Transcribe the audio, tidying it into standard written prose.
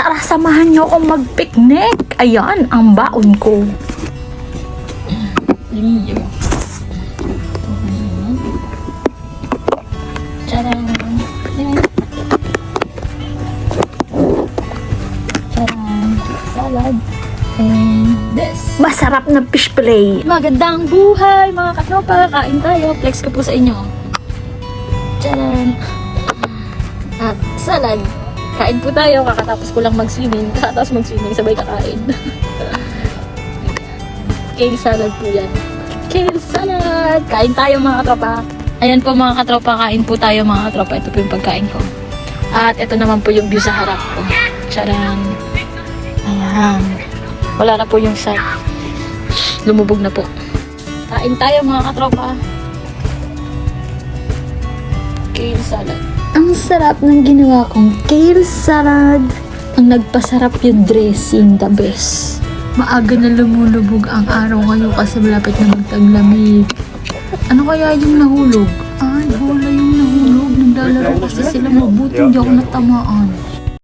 Tara, samahan niyo akong mag-picnic. Ayan, ang baon ko. Liyo. Tcharam. Tcharam. Salad. And this. Masarap na fish fillet. Magandang buhay, mga katropa. Kain tayo. Flex ko po sa inyo. Tcharam. At salad. Kain po tayo. Kakatapos ko lang mag-swimming. Kakatapos mag-swimming, sabay kakain. Kale salad po yan. Kale salad! Kain tayo mga katropa. Ayan po mga katropa, kain po tayo mga katropa. Ito po yung pagkain ko. At ito naman po yung view sa harap ko. Tcharan! Ayan. Wala na po yung sa lumubog na po. Kain tayo mga katropa. Kale salad. Ang sarap ng ginawa kong kale salad. Ang nagpasarap yung dressing, the best. Maaga na lumulubog ang araw ngayon kasi malapit na magtaglamig. Ano kaya yung nahulog? Ay, bola yung nahulog. Naglalaro kasi sila, mabuti hindi ako natamaan.